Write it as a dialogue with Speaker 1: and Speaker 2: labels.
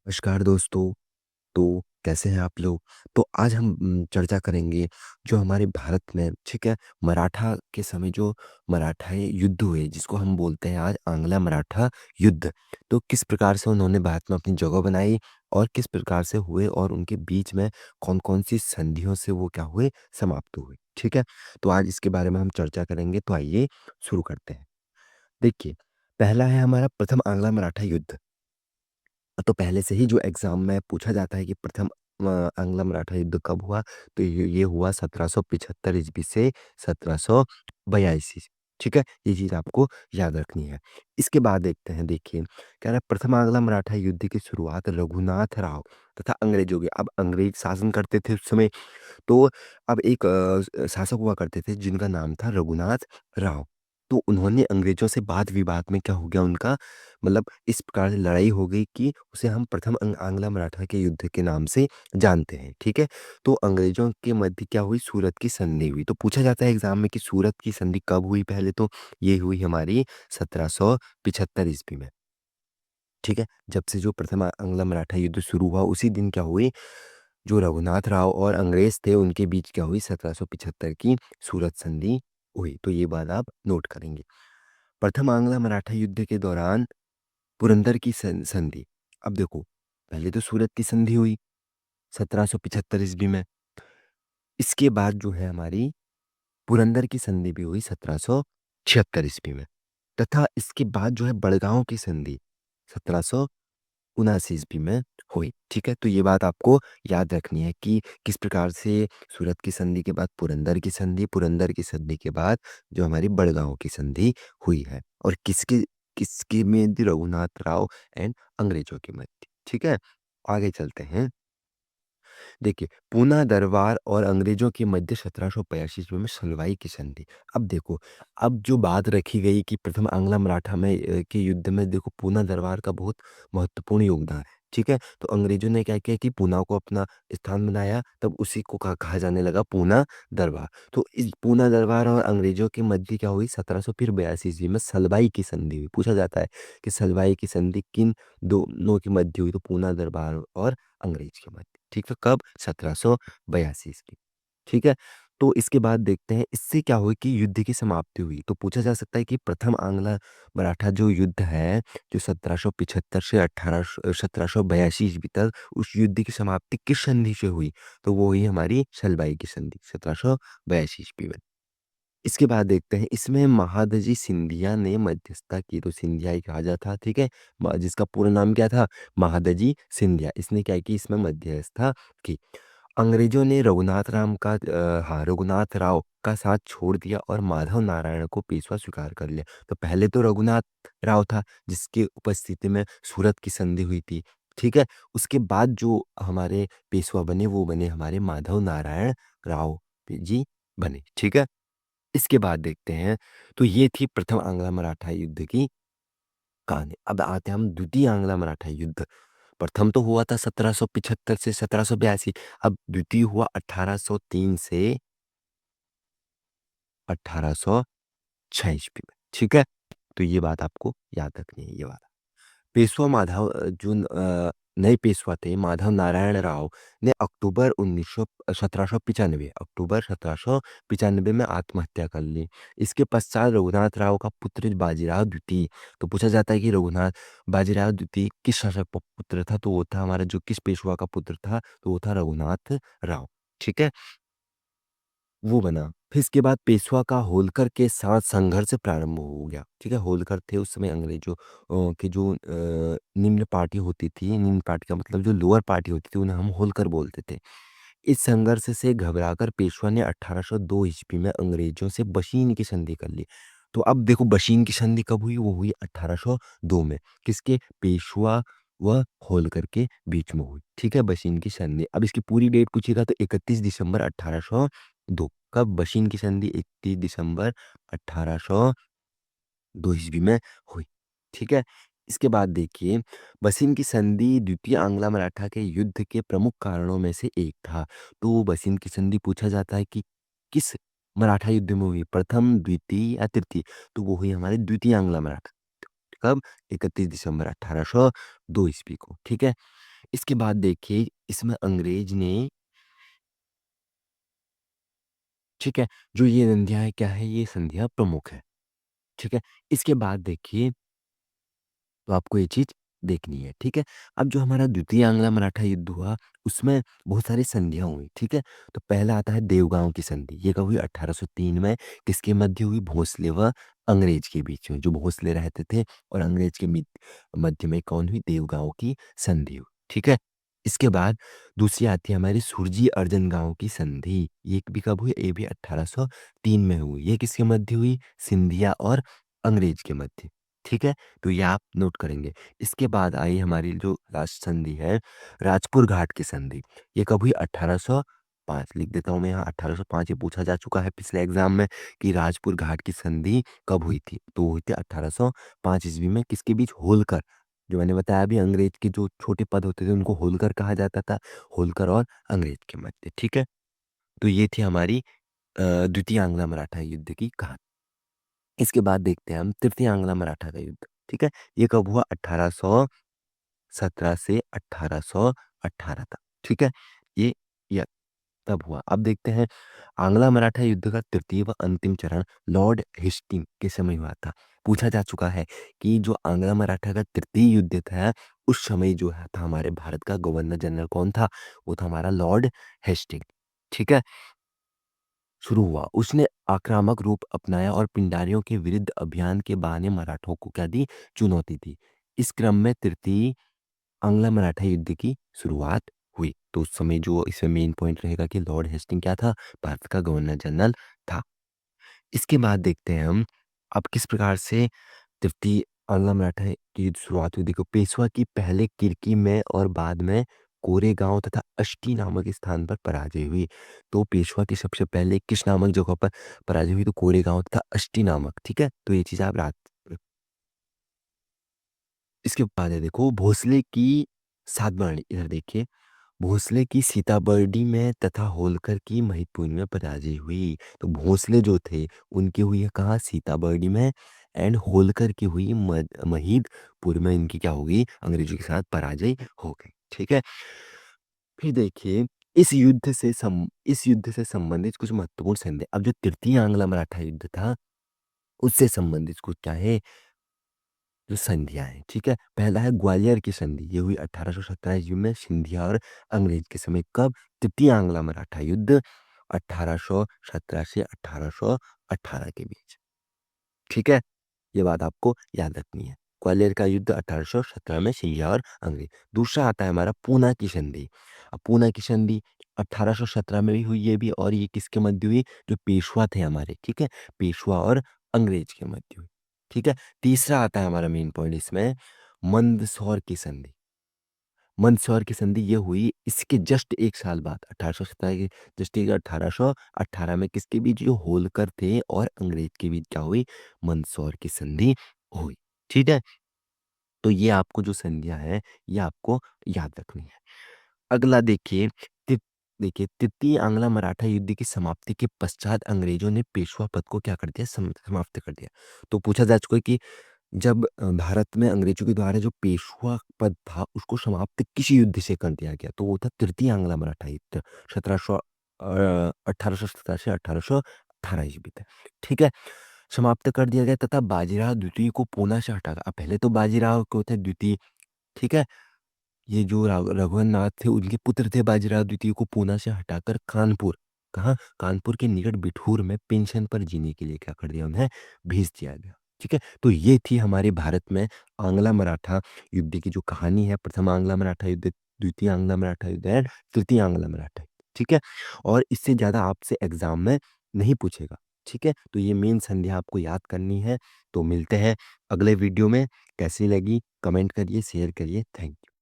Speaker 1: नमस्कार दोस्तों। तो कैसे हैं आप लोग? तो आज हम चर्चा करेंगे जो हमारे भारत में, ठीक है, मराठा के समय जो मराठाई युद्ध हुए जिसको हम बोलते हैं आज आंग्ल-मराठा युद्ध। तो किस प्रकार से उन्होंने भारत में अपनी जगह बनाई और किस प्रकार से हुए और उनके बीच में कौन-कौन सी संधियों से वो क्या हुए, समाप्त हुए, ठीक है? तो आज इसके बारे में हम चर्चा करेंगे, तो आइए शुरू करते हैं। देखिए, पहला है हमारा प्रथम आंग्ल-मराठा युद्ध। तो पहले से ही जो एग्ज़ाम में पूछा जाता है कि प्रथम आंग्ल-मराठा युद्ध कब हुआ? तो ये हुआ 1775 ईस्वी से 1782, ठीक है? ये चीज़ आपको याद रखनी है। इसके बाद देखते हैं, देखिए, कह रहा है प्रथम आंग्ल-मराठा युद्ध की शुरुआत रघुनाथ राव तथा अंग्रेज़ों के, अब अंग्रेज़ शासन करते थे उस समय। तो अब एक शासक हुआ करते थे जिनका नाम था रघुनाथ राव। तो उन्होंने अंग्रेज़ों से वाद-विवाद में क्या हो गया उनका, मतलब इस प्रकार से लड़ाई हो गई कि उसे हम प्रथम आंग्ल-मराठा के युद्ध के नाम से जानते हैं, ठीक है? तो अंग्रेज़ों के मध्य क्या हुई, सूरत की संधि हुई। तो पूछा जाता है एग्ज़ाम में कि सूरत की संधि कब हुई पहले, तो ये हुई हमारी 1775 ईस्वी में, ठीक है? जब से जो प्रथम आंग्ल-मराठा युद्ध शुरू हुआ उसी दिन क्या हुई, जो रघुनाथ राव और अंग्रेज़ थे उनके बीच क्या हुई, 1775 की सूरत संधि हुई। तो ये बात आप नोट करेंगे। प्रथम आंग्ल-मराठा युद्ध के दौरान पुरंदर की संधि। अब देखो, पहले तो सूरत की संधि हुई 1775 ईस्वी में। इसके बाद जो है हमारी पुरंदर की संधि भी हुई 1776 ईस्वी में, तथा इसके बाद जो है बड़गांव की संधि 1779 ईस्वी में हुई, ठीक है? तो ये बात आपको याद रखनी है कि किस प्रकार से सूरत की संधि के बाद पुरंदर की संधि के बाद जो हमारी बड़गांव की संधि हुई है और किसके किसके में, रघुनाथ राव एंड अंग्रेजों के मध्य, ठीक है? आगे चलते हैं। देखिए, पूना दरबार और अंग्रेजों के मध्य 1782 ईस्वी में सलवाई की संधि। अब देखो, अब जो बात रखी गई कि प्रथम आंग्ल-मराठा में के युद्ध में देखो पूना दरबार का बहुत महत्वपूर्ण योगदान है, ठीक है? तो अंग्रेजों ने क्या किया कि पूना को अपना स्थान बनाया, तब उसी को कहा कहा जाने लगा पूना दरबार। तो इस पूना दरबार और अंग्रेजों के मध्य क्या हुई, 1782 ईस्वी में सलवाई की संधि हुई। पूछा जाता है कि सलवाई की संधि किन दोनों के मध्य हुई, तो पूना दरबार और अंग्रेज के मध्य, ठीक है? कब? 1782 ईस्वी, ठीक है? तो इसके बाद देखते हैं इससे क्या हुई कि युद्ध की समाप्ति हुई। तो पूछा जा सकता है कि प्रथम आंग्ल मराठा जो युद्ध है, जो 1775 से 1782 ईस्वी तक, उस युद्ध की समाप्ति किस संधि से हुई? तो वो हुई हमारी सलवाई की संधि 1782 ईस्वी में। इसके बाद देखते हैं, इसमें महादजी सिंधिया ने मध्यस्थता की। तो सिंधिया एक राजा था, ठीक है? जिसका पूरा नाम क्या था? महादजी सिंधिया। इसने क्या की, इसमें मध्यस्थता की। अंग्रेजों ने रघुनाथ राव का साथ छोड़ दिया और माधव नारायण को पेशवा स्वीकार कर लिया। तो पहले तो रघुनाथ राव था जिसकी उपस्थिति में सूरत की संधि हुई थी, ठीक है? उसके बाद जो हमारे पेशवा बने वो बने हमारे माधव नारायण राव जी बने, ठीक है? इसके बाद देखते हैं, तो ये थी प्रथम आंग्ल-मराठा युद्ध की कहानी। अब आते हैं हम द्वितीय आंग्ल-मराठा युद्ध। प्रथम तो हुआ था 1775 से 1782, अब द्वितीय हुआ 1803 से 1806 ईस्वी में, ठीक है? तो ये बात आपको याद रखनी है, ये बात। पेशवा नए पेशवा थे माधव नारायण राव ने अक्टूबर 1795 में आत्महत्या कर ली। इसके पश्चात रघुनाथ राव का पुत्र बाजीराव द्वितीय। तो पूछा जाता है कि रघुनाथ बाजीराव द्वितीय किस शासक पुत्र था? तो वो था हमारा, जो किस पेशवा का पुत्र था? तो वो था रघुनाथ राव, ठीक है? वो बना। फिर इसके बाद पेशवा का होलकर के साथ संघर्ष प्रारंभ हो गया, ठीक है? होलकर थे उस समय अंग्रेजों की जो निम्न पार्टी होती थी, निम्न पार्टी का मतलब जो लोअर पार्टी होती थी, उन्हें हम होलकर बोलते थे। इस संघर्ष से घबराकर पेशवा ने 1802 ईस्वी में अंग्रेजों से बशीन की संधि कर ली। तो अब देखो, बशीन की संधि कब हुई? वो हुई 1802 में। किसके? पेशवा व होलकर के बीच में हुई, ठीक है? बशीन की संधि। अब इसकी पूरी डेट पूछेगा तो 31 दिसंबर 1802। कब बशीन की संधि? 31 दिसंबर 1802 ईस्वी में हुई, ठीक है? इसके बाद देखिए, बसीन की संधि द्वितीय आंग्ल-मराठा के युद्ध के प्रमुख कारणों में से एक था। तो बसीन की संधि पूछा जाता है कि किस मराठा युद्ध में हुई? प्रथम, द्वितीय या तृतीय? तो वो हुई हमारे द्वितीय आंग्ल-मराठा। कब? 31 दिसंबर 1802 ईस्वी को, ठीक है? इसके बाद देखिए इसमें अंग्रेज ने, ठीक है, जो ये संधियाँ है क्या है, ये संधियाँ प्रमुख है, ठीक है। इसके बाद देखिए तो आपको ये चीज़ देखनी है, ठीक है। अब जो हमारा द्वितीय आंग्ल-मराठा युद्ध हुआ, उसमें बहुत सारी संधियाँ हुई, ठीक है। तो पहला आता है देवगाँव की संधि, ये कब हुई 1803 में, किसके मध्य हुई, भोसले व अंग्रेज के बीच में, जो भोसले रहते थे और अंग्रेज के मध्य में कौन हुई, देवगाँव की संधि हुई, ठीक है। इसके बाद दूसरी आती है हमारी सुरजी अर्जन गाँव की संधि, ये भी कब हुई, ये भी 1803 में हुई, ये किसके मध्य हुई, सिंधिया और अंग्रेज के मध्य, ठीक है। तो ये आप नोट करेंगे। इसके बाद आई हमारी जो लास्ट संधि है, राजपुर घाट की संधि। ये कब हुई, 1805, लिख देता हूँ मैं यहाँ 1805, ये पूछा जा चुका है पिछले एग्जाम में कि राजपुर घाट की संधि कब हुई थी, तो हुई थी 1805 ईस्वी में, किसके बीच, होलकर, जो मैंने बताया अभी अंग्रेज के जो छोटे पद होते थे उनको होलकर कहा जाता था, होलकर और अंग्रेज के मध्य, ठीक है। तो ये थी हमारी द्वितीय आंग्ल मराठा युद्ध की कहानी। इसके बाद देखते हैं हम तृतीय आंग्ल मराठा का युद्ध, ठीक है। ये कब हुआ, 1817 से 1818 तक, ठीक है। ये ये तब हुआ। अब देखते हैं आंग्ल मराठा युद्ध का तृतीय व अंतिम चरण लॉर्ड हेस्टिंग के समय हुआ था। पूछा जा चुका है कि जो आंग्ल मराठा का तृतीय युद्ध था, उस समय जो है था हमारे भारत का गवर्नर जनरल कौन था, वो था हमारा लॉर्ड हेस्टिंग, ठीक है। शुरू हुआ। उसने आक्रामक रूप अपनाया और पिंडारियों के विरुद्ध अभियान के बहाने मराठों को क्या दी, चुनौती दी। इस क्रम में तृतीय आंग्ल मराठा युद्ध की शुरुआत हुई। तो उस समय जो इसमें मेन पॉइंट रहेगा कि लॉर्ड हेस्टिंग क्या था, भारत का गवर्नर जनरल था। इसके बाद देखते हैं हम अब किस प्रकार से तृतीय आंग्ल मराठा की शुरुआत हुई। देखो पेशवा की पहले किरकी में और बाद में कोरेगांव तथा अष्टी नामक स्थान पर पराजय हुई। तो पेशवा की सबसे पहले किस नामक जगह पर पराजय हुई, तो कोरेगांव तथा अष्टी नामक, ठीक है। तो ये चीज आप रात, इसके बाद है देखो भोसले की सातवाहनी, इधर देखिए, भोसले की सीताबर्डी में तथा होलकर की महिदपुर में पराजय हुई। तो भोसले जो थे उनकी हुई है कहाँ, सीताबर्डी में, एंड होलकर की हुई महिदपुर में, इनकी क्या होगी, अंग्रेजों के साथ पराजय हो गई, ठीक है। फिर देखिए इस युद्ध से संबंधित कुछ महत्वपूर्ण संदेश। अब जो तृतीय आंग्ल मराठा युद्ध था उससे संबंधित कुछ क्या है, जो संधियाँ हैं, ठीक है। पहला है ग्वालियर की संधि, ये हुई 1817 ईस्वी में सिंधिया और अंग्रेज के समय, कब, तृतीय आंग्ल मराठा युद्ध 1817 से 1818 के बीच, ठीक है। ये बात आपको याद रखनी है। ग्वालियर का युद्ध 1817 में सिंधिया और अंग्रेज। दूसरा आता है हमारा पूना की संधि। अब पूना की संधि 1817 में भी हुई ये भी, और ये किसके मध्य हुई, जो पेशवा थे हमारे, ठीक है, पेशवा और अंग्रेज के मध्य हुई, ठीक है। तीसरा आता है हमारा मेन पॉइंट इसमें, मंदसौर की संधि। मंदसौर की संधि ये हुई इसके जस्ट एक साल बाद, 1817 के जस्ट 1818 में, किसके बीच, जो होलकर थे और अंग्रेज के बीच क्या हुई, मंदसौर की संधि हुई, ठीक है। तो ये आपको जो संधियां हैं ये आपको याद रखनी है। अगला देखिए, ति- देखिए तृतीय आंग्ल मराठा युद्ध की समाप्ति के पश्चात अंग्रेजों ने पेशवा पद को क्या कर दिया, समाप्त कर दिया। तो पूछा जा चुका है कि जब भारत में अंग्रेजों के द्वारा जो पेशवा पद था उसको समाप्त किस युद्ध से कर दिया गया, तो वो था तृतीय आंग्ल मराठा युद्ध, 1817 से 1818 ईस्वी तक, ठीक है, समाप्त कर दिया गया। तथा बाजीराव द्वितीय को पूना से हटा, अब पहले तो बाजीराव को थे द्वितीय, ठीक है, ये जो रघुवर नाथ थे उनके पुत्र थे बाजीराव द्वितीय, को पूना से हटाकर कानपुर, कहाँ, कानपुर के निकट बिठूर में पेंशन पर जीने के लिए क्या कर दिया, उन्हें भेज दिया गया, ठीक है। तो ये थी हमारे भारत में आंग्ल मराठा युद्ध की जो कहानी है, प्रथम आंग्ल मराठा युद्ध, द्वितीय आंग्ल मराठा युद्ध एंड तृतीय आंग्ल मराठा युद्ध, ठीक है। और इससे ज्यादा आपसे एग्जाम में नहीं पूछेगा, ठीक है। तो ये मेन संध्या आपको याद करनी है। तो मिलते हैं अगले वीडियो में। कैसी लगी कमेंट करिए, शेयर करिए। Thank you.